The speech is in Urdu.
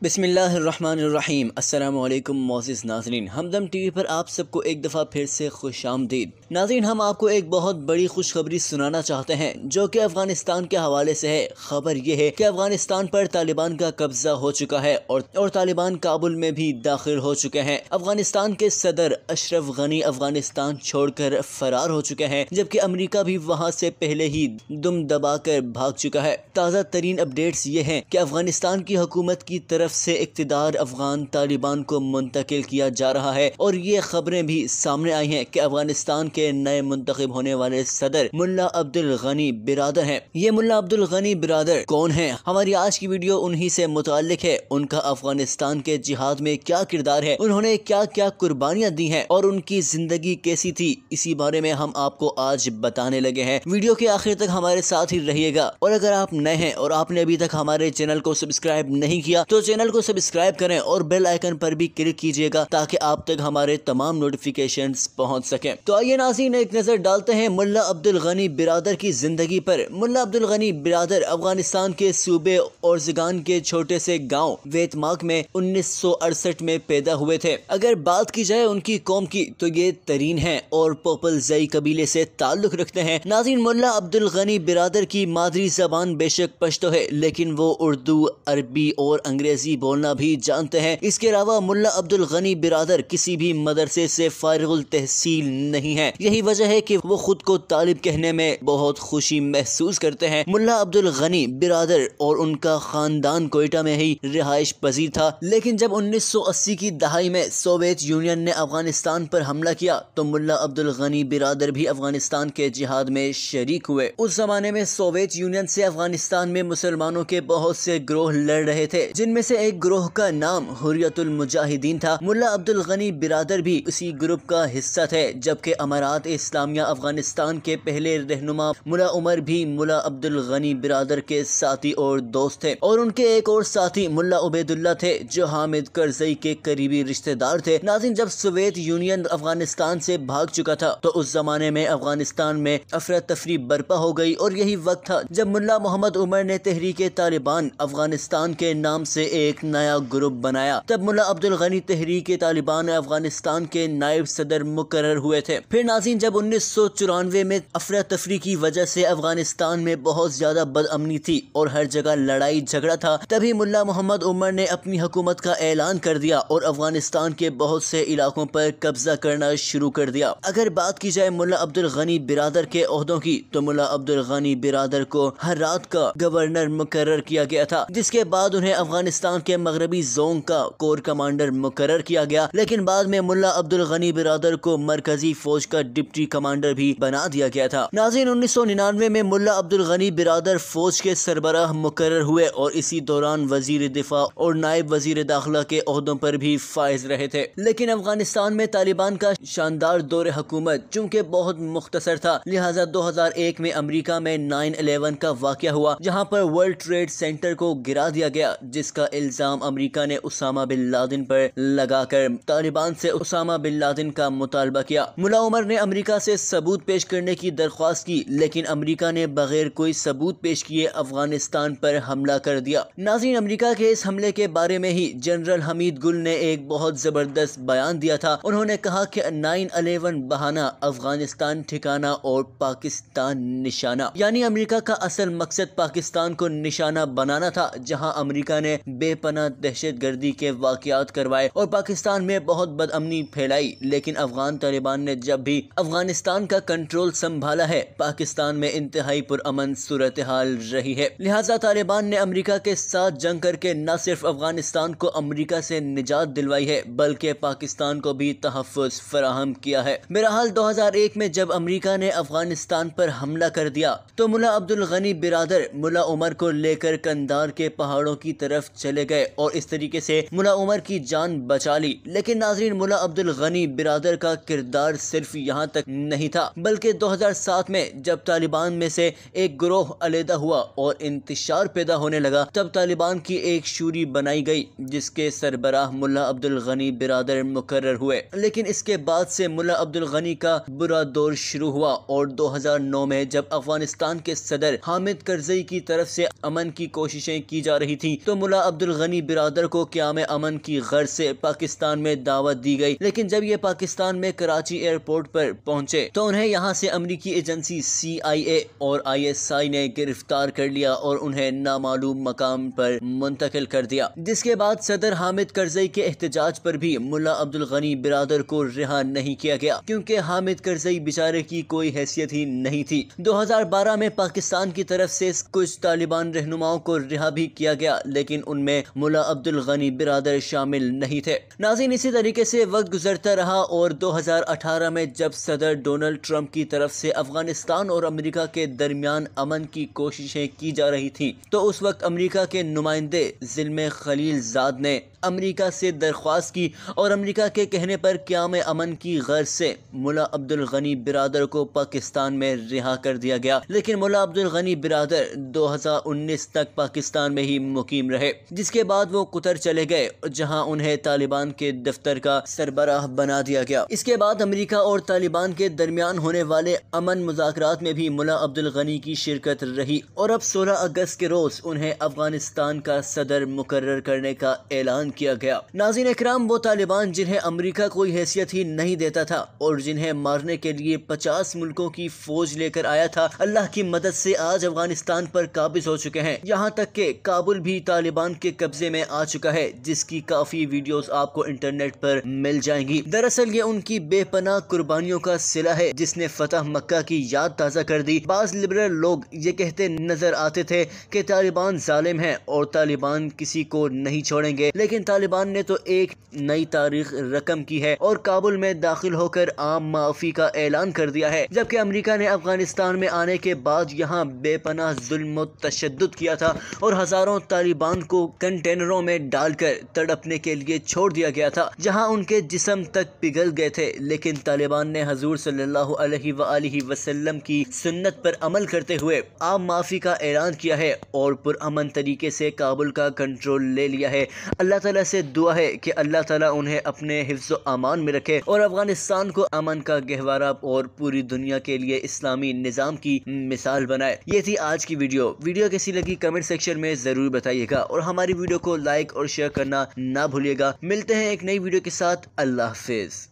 بسم اللہ الرحمن الرحیم۔ السلام علیکم معزز ناظرین، ہمدم ٹی وی پر آپ سب کو ایک دفعہ پھر سے خوش آمدید۔ ناظرین، ہم آپ کو ایک بہت بڑی خوشخبری سنانا چاہتے ہیں جو کہ افغانستان کے حوالے سے ہے۔ خبر یہ ہے کہ افغانستان پر طالبان کا قبضہ ہو چکا ہے اور طالبان کابل میں بھی داخل ہو چکے ہیں۔ افغانستان کے صدر اشرف غنی افغانستان چھوڑ کر فرار ہو چکے ہیں، جبکہ امریکہ بھی وہاں سے پہلے ہی دم دبا کر بھاگ چکا ہے۔ تازہ ترین اپڈیٹس یہ ہیں کہ افغانستان کی حکومت کی طرف سے اقتدار افغان طالبان کو منتقل کیا جا رہا ہے، اور یہ خبریں بھی سامنے آئی ہیں کہ افغانستان کے نئے منتخب ہونے والے صدر ملا عبدالغنی برادر ہیں۔ یہ ملا عبدالغنی برادر کون ہیں؟ ہماری آج کی ویڈیو انہی سے متعلق ہے۔ ان کا افغانستان کے جہاد میں کیا کردار ہے، انہوں نے کیا کیا قربانیاں دی ہیں اور ان کی زندگی کیسی تھی، اسی بارے میں ہم آپ کو آج بتانے لگے ہیں۔ ویڈیو کے آخر تک ہمارے ساتھ ہی رہیے گا، اور اگر آپ نئے ہیں اور آپ نے ابھی تک ہمارے چینل کو سبسکرائب نہیں کیا تو چینل کو سبسکرائب کریں اور بیل آئیکن پر بھی کلک کیجئے گا تاکہ آپ تک ہمارے تمام نوٹیفیکیشنز پہنچ سکیں۔ تو آئیے ناظرین، ایک نظر ڈالتے ہیں ملا عبدالغنی برادر کی زندگی پر۔ ملا عبدالغنی برادر افغانستان کے صوبے اورزگان کے چھوٹے سے گاؤں ویتماک میں 1968 میں پیدا ہوئے تھے۔ اگر بات کی جائے ان کی قوم کی تو یہ ترین ہیں اور پوپل زئی قبیلے سے تعلق رکھتے ہیں۔ ناظرین، ملا عبدالغنی برادر کی مادری زبان بے شک پشتو ہے، لیکن وہ اردو، عربی اور انگریزی بولنا بھی جانتے ہیں۔ اس کے علاوہ ملا عبدالغنی برادر کسی بھی مدرسے سے فارغ التحصیل نہیں ہے۔ یہی وجہ ہے کہ وہ خود کو طالب کہنے میں بہت خوشی محسوس کرتے ہیں۔ ملا عبدالغنی برادر اور ان کا خاندان کوئٹہ میں ہی رہائش پذیر تھا، لیکن جب 1980 کی دہائی میں سوویت یونین نے افغانستان پر حملہ کیا تو ملا عبدالغنی برادر بھی افغانستان کے جہاد میں شریک ہوئے۔ اس زمانے میں سوویت یونین سے افغانستان میں مسلمانوں کے بہت سے گروہ لڑ رہے تھے، جن میں سے ایک گروہ کا نام حریت المجاہدین تھا۔ ملا عبدالغنی برادر بھی اسی گروپ کا حصہ تھے، جبکہ امارات اسلامیہ افغانستان کے پہلے رہنما ملا عمر بھی ملا عبدالغنی برادر کے ساتھی اور دوست تھے، اور ان کے ایک اور ساتھی ملا عبید اللہ تھے جو حامد کرزئی کے قریبی رشتہ دار تھے۔ ناظرین، جب سوویت یونین افغانستان سے بھاگ چکا تھا تو اس زمانے میں افغانستان میں افراتفری برپا ہو گئی، اور یہی وقت تھا جب ملا محمد عمر نے تحریک طالبان افغانستان کے نام سے ایک نیا گروپ بنایا۔ تب ملا عبدالغنی تحریک طالبان افغانستان کے نائب صدر مقرر ہوئے تھے۔ پھر ناظرین، جب 1994 میں افراتفری کی وجہ سے افغانستان میں بہت زیادہ بدامنی تھی اور ہر جگہ لڑائی جھگڑا تھا، تبھی ملا محمد عمر نے اپنی حکومت کا اعلان کر دیا اور افغانستان کے بہت سے علاقوں پر قبضہ کرنا شروع کر دیا۔ اگر بات کی جائے ملا عبدالغنی برادر کے عہدوں کی تو ملا عبدالغنی برادر کو ہرات کا گورنر مقرر کیا گیا تھا، جس کے بعد انہیں افغانستان کے مغربی زون کا کور کمانڈر مقرر کیا گیا، لیکن بعد میں ملا عبدالغنی برادر کو مرکزی فوج کا ڈپٹی کمانڈر بھی بنا دیا گیا تھا۔ ناظرین، 1999 میں ملا عبدالغنی برادر فوج کے سربراہ مقرر ہوئے اور اسی دوران وزیر دفاع اور نائب وزیر داخلہ کے عہدوں پر بھی فائز رہے تھے۔ لیکن افغانستان میں طالبان کا شاندار دور حکومت چونکہ بہت مختصر تھا، لہٰذا 2001 میں امریکہ میں 9/11 کا واقعہ ہوا، جہاں پر ورلڈ ٹریڈ سینٹر کو گرا دیا گیا، جس کا الزام امریکہ نے اسامہ بن لادن پر لگا کر طالبان سے اسامہ بن لادن کا مطالبہ کیا۔ ملا عمر نے امریکہ سے ثبوت پیش کرنے کی درخواست کی، لیکن امریکہ نے بغیر کوئی ثبوت پیش کیے افغانستان پر حملہ کر دیا۔ ناظرین، امریکہ کے اس حملے کے بارے میں ہی جنرل حمید گل نے ایک بہت زبردست بیان دیا تھا۔ انہوں نے کہا کہ 9/11 بہانہ، افغانستان ٹھکانہ اور پاکستان نشانہ، یعنی امریکہ کا اصل مقصد پاکستان کو نشانہ بنانا تھا، جہاں امریکہ نے بے پناہ دہشت گردی کے واقعات کروائے اور پاکستان میں بہت بدامنی پھیلائی، لیکن افغان طالبان نے جب بھی افغانستان کا کنٹرول سنبھالا ہے، پاکستان میں انتہائی پرامن صورتحال رہی ہے۔ لہٰذا طالبان نے امریکہ کے ساتھ جنگ کر کے نہ صرف افغانستان کو امریکہ سے نجات دلوائی ہے بلکہ پاکستان کو بھی تحفظ فراہم کیا ہے۔ بہرحال 2001 میں جب امریکہ نے افغانستان پر حملہ کر دیا تو ملا عبدالغنی برادر ملا عمر کو لے کر کندھار کے پہاڑوں کی طرف چلے گئے اور اس طریقے سے ملا عمر کی جان بچا لی۔ لیکن ناظرین، ملا عبدالغنی برادر کا کردار صرف یہاں تک نہیں تھا، بلکہ 2007 میں جب طالبان میں سے ایک گروہ علیحدہ ہوا اور انتشار پیدا ہونے لگا، تب طالبان کی ایک شوری بنائی گئی جس کے سربراہ ملا عبدالغنی برادر مقرر ہوئے۔ لیکن اس کے بعد سے ملا عبدالغنی کا برا دور شروع ہوا اور 2009 میں جب افغانستان کے صدر حامد کرزئی کی طرف سے امن کی کوششیں کی جا رہی تھیں تو ملا عبدالغنی برادر کو قیام امن کی غرض سے پاکستان میں دعوت دی گئی، لیکن جب یہ پاکستان میں کراچی ایئرپورٹ پر پہنچے تو انہیں یہاں سے امریکی ایجنسی CIA اور ISI نے گرفتار کر لیا اور انہیں نامعلوم مقام پر منتقل کر دیا، جس کے بعد صدر حامد کرزئی کے احتجاج پر بھی ملا عبدالغنی برادر کو رہا نہیں کیا گیا، کیونکہ حامد کرزئی بیچارے کی کوئی حیثیت ہی نہیں تھی۔ 2012 میں پاکستان کی طرف سے کچھ طالبان رہنماؤں کو رہا بھی کیا گیا، لیکن ان میں ملا عبدالغنی برادر شامل نہیں تھے۔ ناظرین، اسی طریقے سے وقت گزرتا رہا اور 2018 میں جب صدر ڈونلڈ ٹرمپ کی طرف سے افغانستان اور امریکہ کے درمیان امن کی کوششیں کی جا رہی تھیں تو اس وقت امریکہ کے نمائندے زلمے خلیل زاد نے امریکہ سے درخواست کی اور امریکہ کے کہنے پر قیام امن کی غرض سے ملا عبدالغنی برادر کو پاکستان میں رہا کر دیا گیا، لیکن ملا عبدالغنی برادر 2019 تک پاکستان میں ہی مقیم رہے، جس کے بعد وہ قطر چلے گئے جہاں انہیں طالبان کے دفتر کا سربراہ بنا دیا گیا۔ اس کے بعد امریکہ اور طالبان کے درمیان ہونے والے امن مذاکرات میں بھی ملا عبدالغنی کی شرکت رہی اور اب 16 اگست کے روز انہیں افغانستان کا صدر مقرر کرنے کا اعلان کیا گیا۔ ناظرین اکرام، وہ طالبان جنہیں امریکہ کوئی حیثیت ہی نہیں دیتا تھا اور جنہیں مارنے کے لیے 50 ملکوں کی فوج لے کر آیا تھا، اللہ کی مدد سے آج افغانستان پر قابض ہو چکے ہیں، یہاں تک کہ کابل بھی طالبان کے قبضے میں آ چکا ہے، جس کی کافی ویڈیوز آپ کو انٹرنیٹ پر مل جائیں گی۔ دراصل یہ ان کی بے پناہ قربانیوں کا صلہ ہے جس نے فتح مکہ کی یاد تازہ کر دی۔ بعض لبرل لوگ یہ کہتے نظر آتے تھے کہ طالبان ظالم ہیں اور طالبان کسی کو نہیں چھوڑیں گے، لیکن طالبان نے تو ایک نئی تاریخ رقم کی ہے اور کابل میں داخل ہو کر عام معافی کا اعلان کر دیا ہے، جبکہ امریکہ نے افغانستان میں آنے کے بعد یہاں بے پناہ ظلم و تشدد کیا تھا اور ہزاروں طالبان کو کنٹینروں میں ڈال کر تڑپنے کے لیے چھوڑ دیا گیا تھا، جہاں ان کے جسم تک پگھل گئے تھے، لیکن طالبان نے حضور صلی اللہ علیہ وآلہ وسلم کی سنت پر عمل کرتے ہوئے عام معافی کا اعلان کیا ہے اور پرامن طریقے سے کابل کا کنٹرول لے لیا ہے۔ اللہ تعالیٰ سے دعا ہے کہ اللہ تعالیٰ انہیں اپنے حفظ و امان میں رکھے اور افغانستان کو امن کا گہوارہ اور پوری دنیا کے لیے اسلامی نظام کی مثال بنائے۔ یہ تھی آج کی ویڈیو کیسی لگی کمنٹ سیکشن میں ضرور بتائیے گا اور ہماری ویڈیو کو لائک اور شیئر کرنا نہ بھولیے گا۔ ملتے ہیں ایک نئی ویڈیو کے ساتھ، اللہ حافظ۔